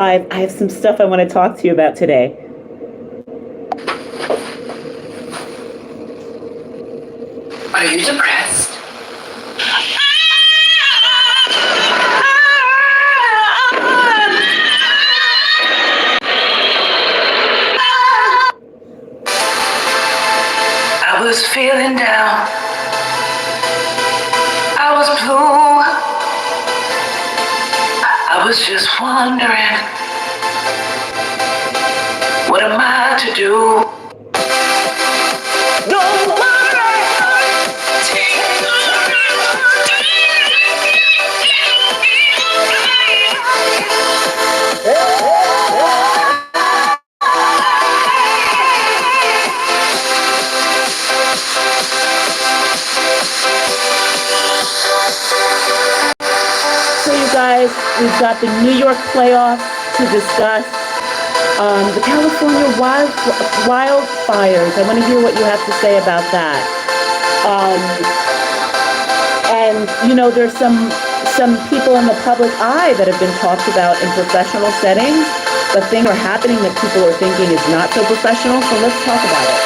I have some stuff I want to talk to you about today. Are you depressed? I was feeling down. I was blue. I was just wondering, what am I to do? So you guys, we've got the New York playoffs to discuss. The California wildfires. I want to hear what you have to say about that. And there's some people in the public eye that have been talked about in professional settings, but things are happening that people are thinking is not so professional. So let's talk about it.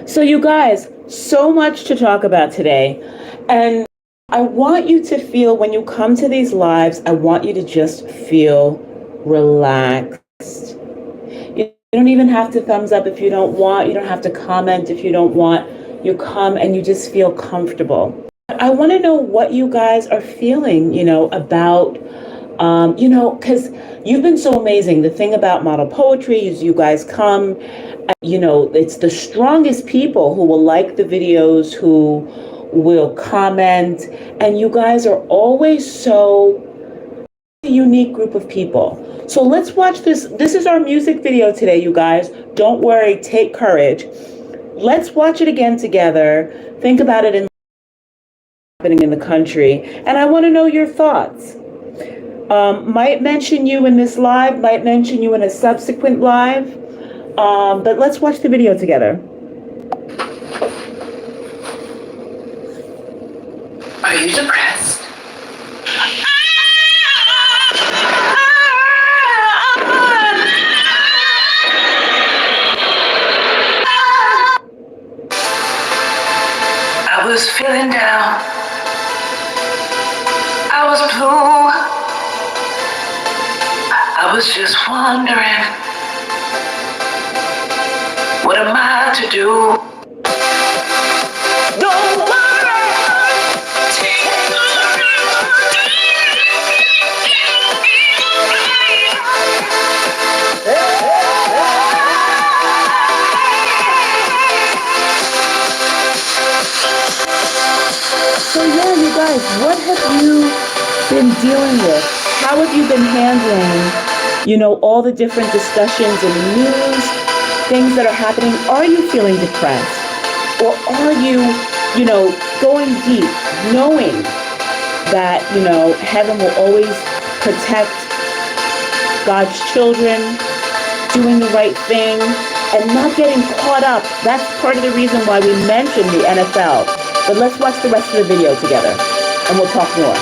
So you guys, so much to talk about today. And I want you to feel, when you come to these lives, I want you to just feel relaxed. You don't even have to thumbs up if you don't want. You don't have to comment if you don't want. You come and you just feel comfortable. I want to know what you guys are feeling, about, because you've been so amazing. The thing about model poetry is you guys come, it's the strongest people who will like the videos, who will comment, and you guys are always so a unique group of people. So let's watch this. This is our music video today, you guys. Don't worry, take courage. Let's watch it again together. Think about it and happening in the country. And I want to know your thoughts. Might mention you in this live, might mention you in a subsequent live. But let's watch the video together. Are you depressed? I was feeling down. I was blue. I was just wondering, what am I to do? Don't worry. So yeah, you guys, what have you been dealing with? How have you been handling, all the different discussions and news, things that are happening? Are you feeling depressed? Or are you, going deep, knowing that, heaven will always protect God's children, doing the right thing, and not getting caught up? That's part of the reason why we mentioned the NFL. But let's watch the rest of the video together, and we'll talk more.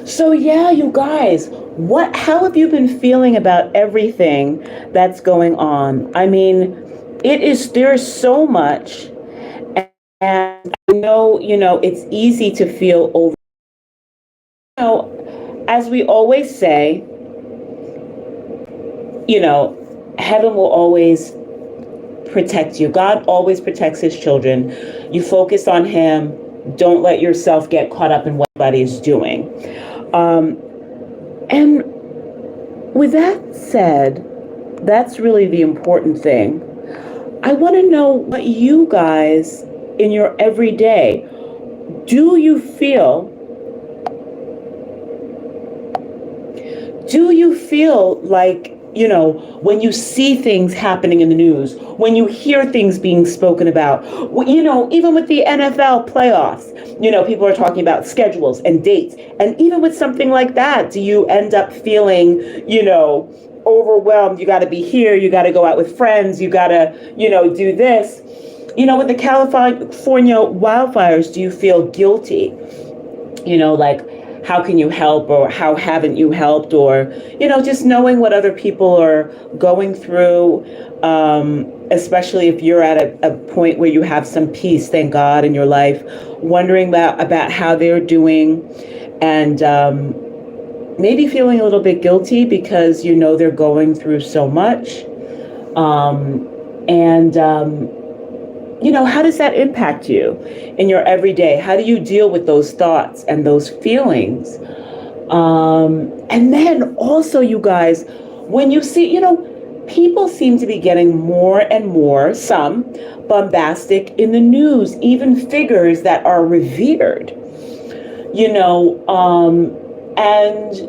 So yeah, you guys, how have you been feeling about everything that's going on? I mean, there's so much, and I know, it's easy to feel over. As we always say, heaven will always protect you. God always protects his children. You focus on him. Don't let yourself get caught up in what everybody's doing. And with that said, that's really the important thing. I want to know what you guys in your everyday, do you feel like, when you see things happening in the news, when you hear things being spoken about, even with the NFL playoffs, people are talking about schedules and dates. And even with something like that, do you end up feeling, overwhelmed? You got to be here. You got to go out with friends. You got to, do this. With the California wildfires, do you feel guilty? Like, how can you help, or how haven't you helped, or, just knowing what other people are going through, especially if you're at a point where you have some peace, thank God, in your life, wondering about how they're doing, and maybe feeling a little bit guilty because they're going through so much. How does that impact you in your everyday? How do you deal with those thoughts and those feelings? And then also, you guys, when you see, people seem to be getting more and more, some bombastic in the news, even figures that are revered, and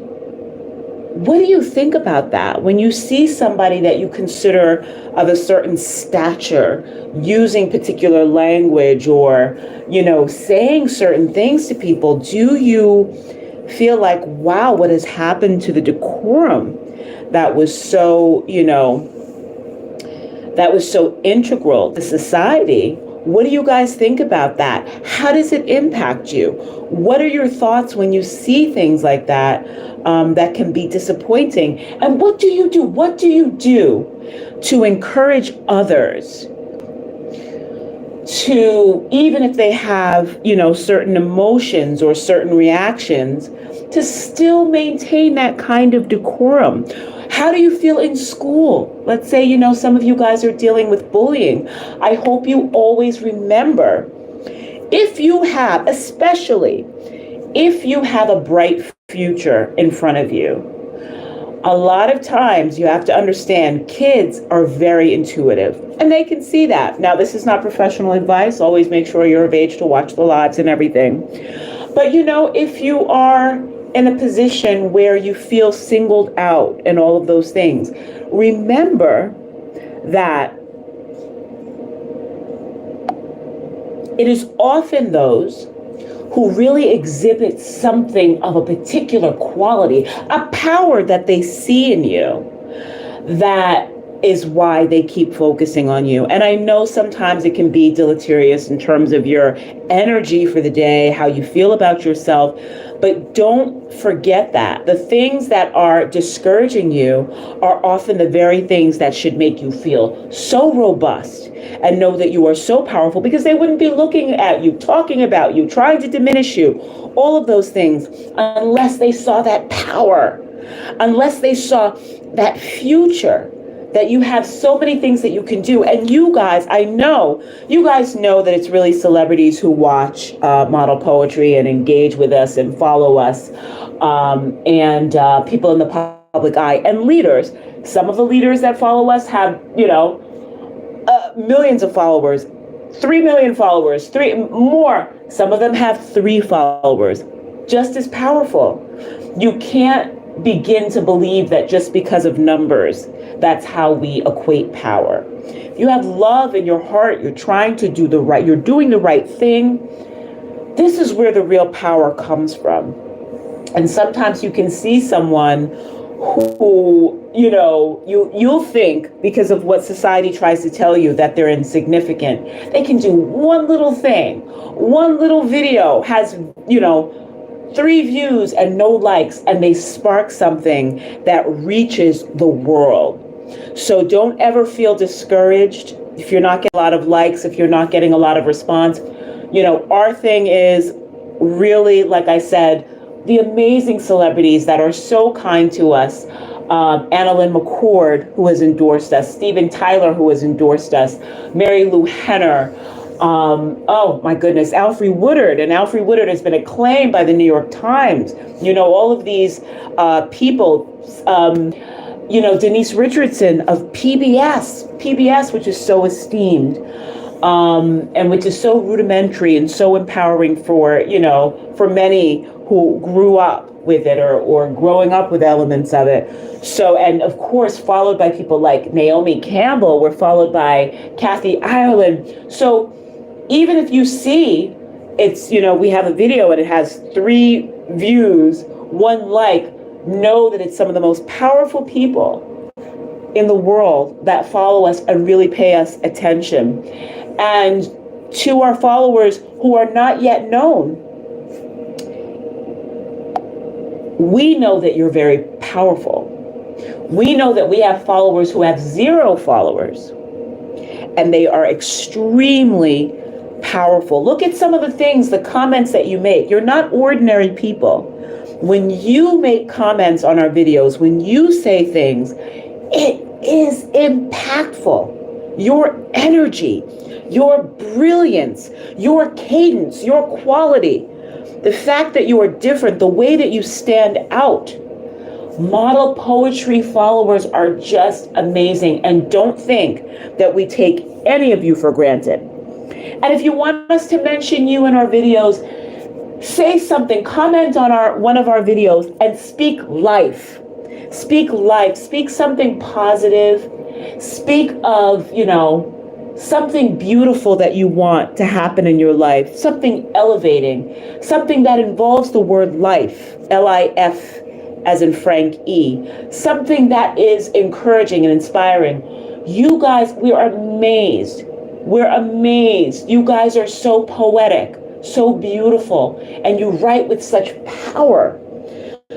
what do you think about that? When you see somebody that you consider of a certain stature using particular language, or, saying certain things to people, do you feel like, wow, what has happened to the decorum that was so, integral to society? What do you guys think about that? How does it impact you? What are your thoughts when you see things like that, that can be disappointing? And what do you do? What do you do to encourage others to, even if they have, certain emotions or certain reactions, to still maintain that kind of decorum? How do you feel in school? Let's say, some of you guys are dealing with bullying. I hope you always remember, especially if you have a bright future in front of you, a lot of times you have to understand kids are very intuitive, and they can see that. Now, this is not professional advice. Always make sure you're of age to watch the lives and everything. But, if you are in a position where you feel singled out and all of those things, remember that it is often those who really exhibit something of a particular quality, a power that they see in you, that is why they keep focusing on you. And I know sometimes it can be deleterious in terms of your energy for the day, how you feel about yourself, but don't forget that the things that are discouraging you are often the very things that should make you feel so robust and know that you are so powerful, because they wouldn't be looking at you, talking about you, trying to diminish you, all of those things, unless they saw that power, unless they saw that future, that you have so many things that you can do. And you guys, I know, you guys know that it's really celebrities who watch Model Poetry and engage with us and follow us, and people in the public eye and leaders. Some of the leaders that follow us have, millions of followers, 3 million followers, three more. Some of them have 3 followers, just as powerful. You can't begin to believe that just because of numbers, that's how we equate power. If you have love in your heart, you're trying to do you're doing the right thing. This is where the real power comes from. And sometimes you can see someone who, you'll think, because of what society tries to tell you, that they're insignificant. They can do one little thing, one little video has, 3 views and no likes, and they spark something that reaches the world. So don't ever feel discouraged if you're not getting a lot of likes, if you're not getting a lot of response. Our thing is really, like I said, the amazing celebrities that are so kind to us. Annalyn McCord, who has endorsed us, Steven Tyler, who has endorsed us, Mary Lou Henner, oh my goodness, Alfre Woodard. And Alfre Woodard has been acclaimed by the New York Times. All of these people, Denise Richardson of PBS, which is so esteemed, and which is so rudimentary and so empowering for many who grew up with it or growing up with elements of it. So, and of course, followed by people like Naomi Campbell, we're followed by Kathy Ireland. So even if you see it's, we have a video and it has 3 views, 1 like, know that it's some of the most powerful people in the world that follow us and really pay us attention. And to our followers who are not yet known, we know that you're very powerful. We know that we have followers who have 0 followers, and they are extremely powerful. Look at some of the things, the comments that you make. You're not ordinary people. When you make comments on our videos, when you say things, it is impactful. Your energy, your brilliance, your cadence, your quality, the fact that you are different, the way that you stand out. Model Poetry followers are just amazing, and don't think that we take any of you for granted. And if you want us to mention you in our videos, say something, comment on one of our videos and speak life. Speak life, speak something positive, speak of, something beautiful that you want to happen in your life, something elevating, something that involves the word life, L-I-F as in Frank E, something that is encouraging and inspiring. You guys, we are amazed. We're amazed. You guys are so poetic, so beautiful, and you write with such power.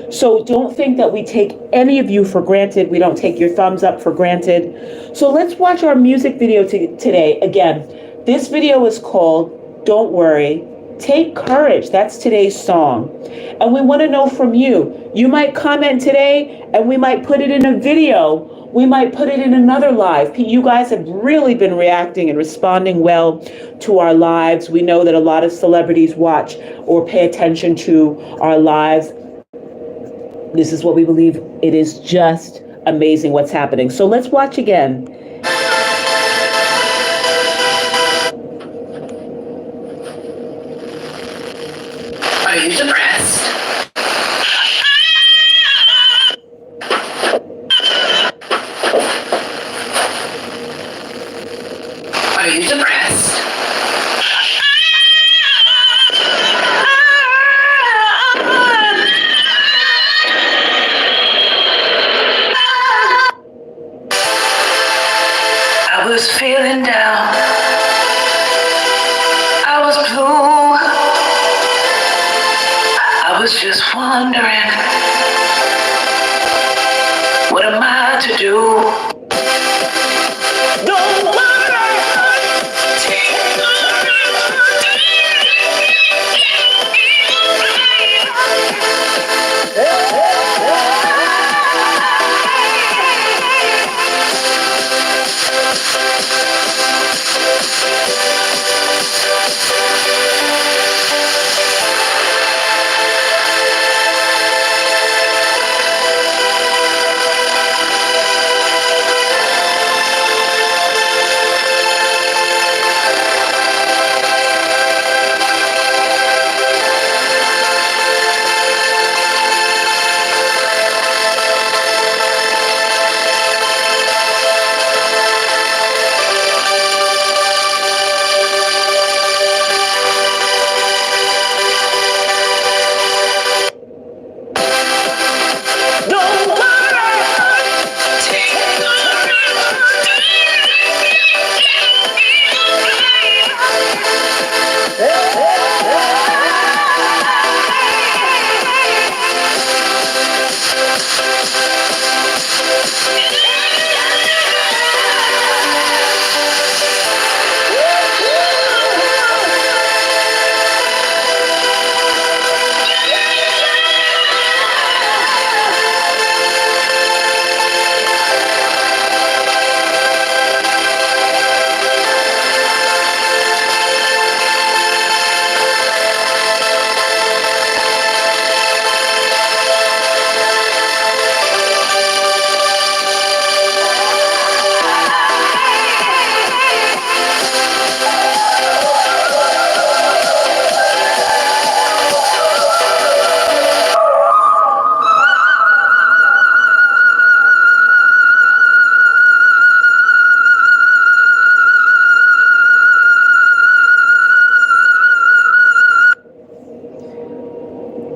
So don't think that we take any of you for granted. We don't take your thumbs up for granted. So let's watch our music video today. Again, this video is called Don't Worry, Take Courage. That's today's song. And we want to know from you. You might comment today and we might put it in a video. We might put it in another live. You guys have really been reacting and responding well to our lives. We know that a lot of celebrities watch or pay attention to our lives. This is what we believe. It is just amazing what's happening. So let's watch again. Are you depressed? Are you depressed? was just wondering, what am I to do? Don't worry.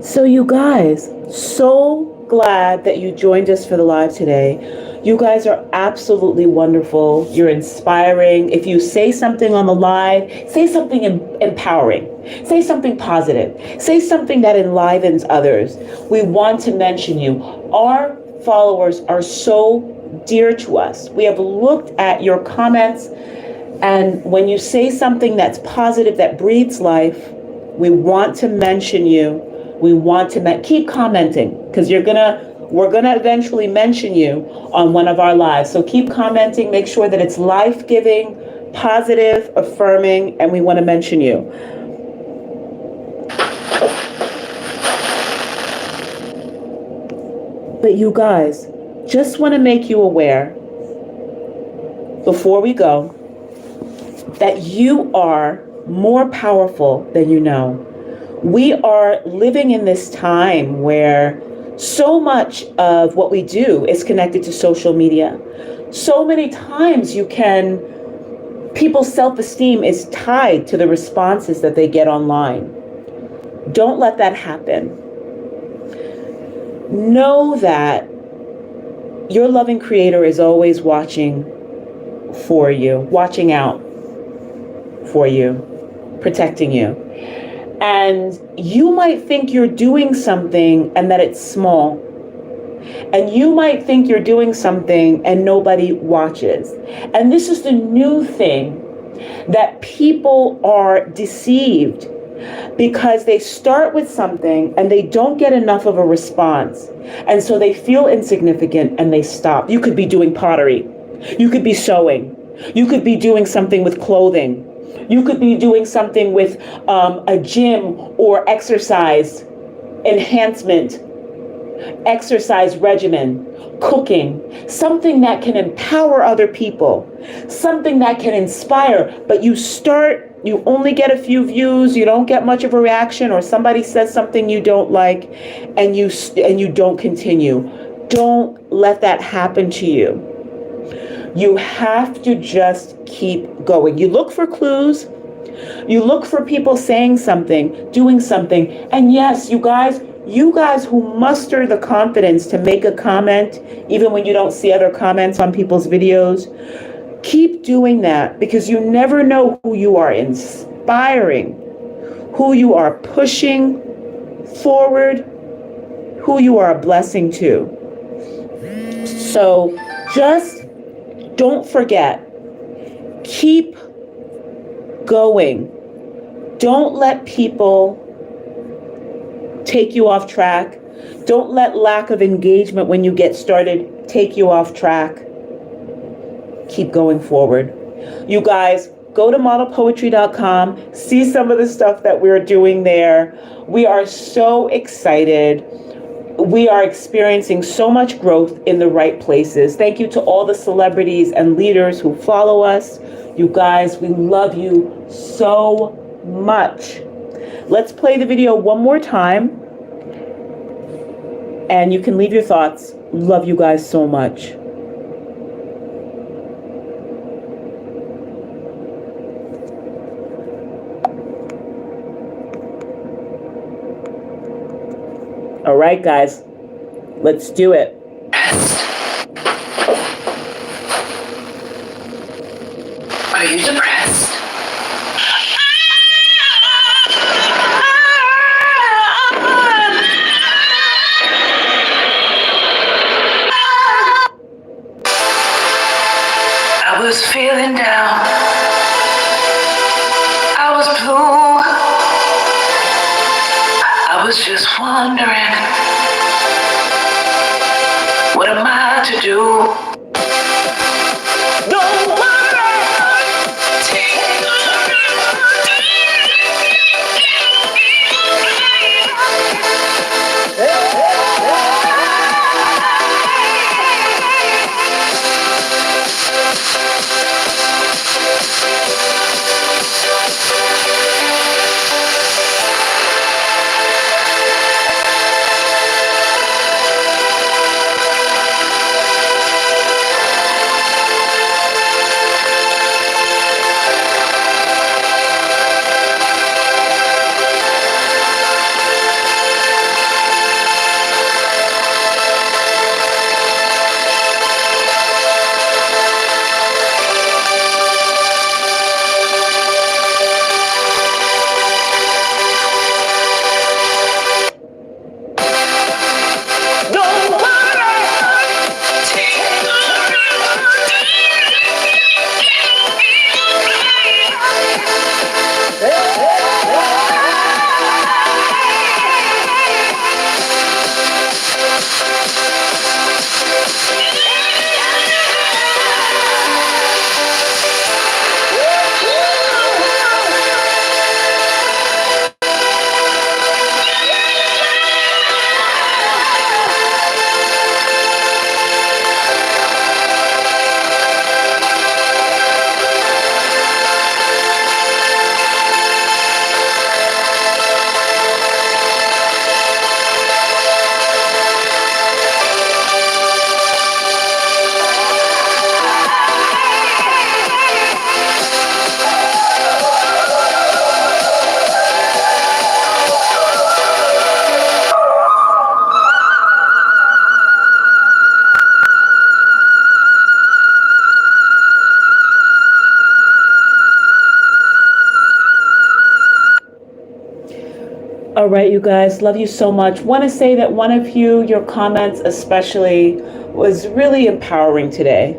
So you guys, so glad that you joined us for the live today. You guys are absolutely wonderful. You're inspiring. If you say something on the live, say something empowering. Say something positive. Say something that enlivens others. We want to mention you. Our followers are so dear to us. We have looked at your comments, and when you say something that's positive, that breathes life, we want to mention you. We want to keep commenting, because we're gonna eventually mention you on one of our lives. So keep commenting, make sure that it's life-giving, positive, affirming, and we want to mention you. But you guys, just want to make you aware, before we go, that you are more powerful than you know. We are living in this time where so much of what we do is connected to social media. So many times people's self-esteem is tied to the responses that they get online. Don't let that happen. Know that your loving creator is always watching for you, watching out for you, protecting you. And you might think you're doing something and that it's small. And you might think you're doing something and nobody watches. And this is the new thing, that people are deceived because they start with something and they don't get enough of a response. And so they feel insignificant and they stop. You could be doing pottery. You could be sewing. You could be doing something with clothing. You could be doing something with a gym or exercise enhancement, exercise regimen, cooking, something that can empower other people, something that can inspire, but you only get a few views, you don't get much of a reaction, or somebody says something you don't like, and you don't continue. Don't let that happen to you. You have to just keep going. You look for clues. You look for people saying something, doing something. And yes, you guys who muster the confidence to make a comment, even when you don't see other comments on people's videos, keep doing that, because you never know who you are inspiring, who you are pushing forward who you are a blessing to. So just don't forget, keep going. Don't let people take you off track. Don't let lack of engagement when you get started take you off track. Keep going forward. You guys, go to modelpoetry.com, see some of the stuff that we're doing there. We are so excited. We are experiencing so much growth in the right places. Thank you to all the celebrities and leaders who follow us. You guys, we love you so much. Let's play the video one more time, and you can leave your thoughts. Love you guys so much. All right, guys, let's do it. Are you depressed? I was feeling down. I was blue. I was just wondering, what am I to do? All right, you guys, love you so much. Want to say that one of you, your comments especially, was really empowering today.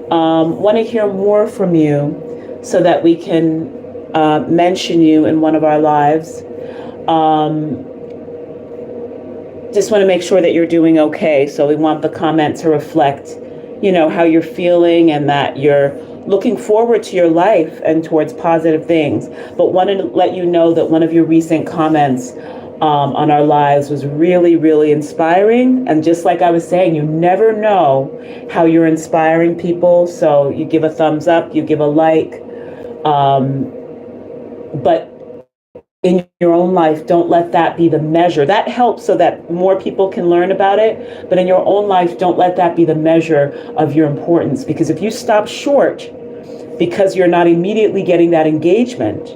Want to hear more from you so that we can mention you in one of our lives. Just want to make sure that you're doing okay. So we want the comment to reflect, you know, how you're feeling and that you're looking forward to your life and towards positive things. But wanted to let you know that one of your recent comments on our lives was really, really inspiring. And just like I was saying, you never know how you're inspiring people. So you give a thumbs up, you give a like. But in your own life, don't let that be the measure. That helps so that more people can learn about it. But in your own life, don't let that be the measure of your importance. Because if you stop short because you're not immediately getting that engagement,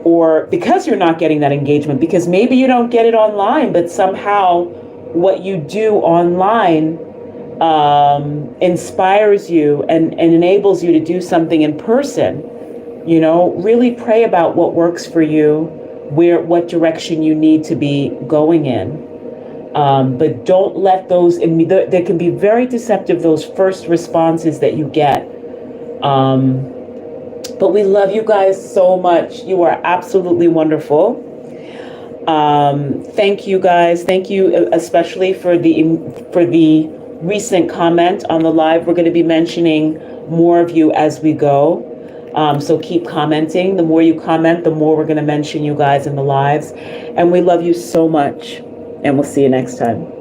or because you're not getting that engagement, because maybe you don't get it online, but somehow what you do online inspires you and enables you to do something in person, you know, really pray about what works for you. what direction you need to be going in. But don't let those, they can be very deceptive, those first responses that you get. But we love you guys so much. You are absolutely wonderful. Thank you guys. Thank you especially for the recent comment on the live. We're going to be mentioning more of you as we go. So keep commenting. The more you comment, the more we're going to mention you guys in the lives. And we love you so much. And we'll see you next time.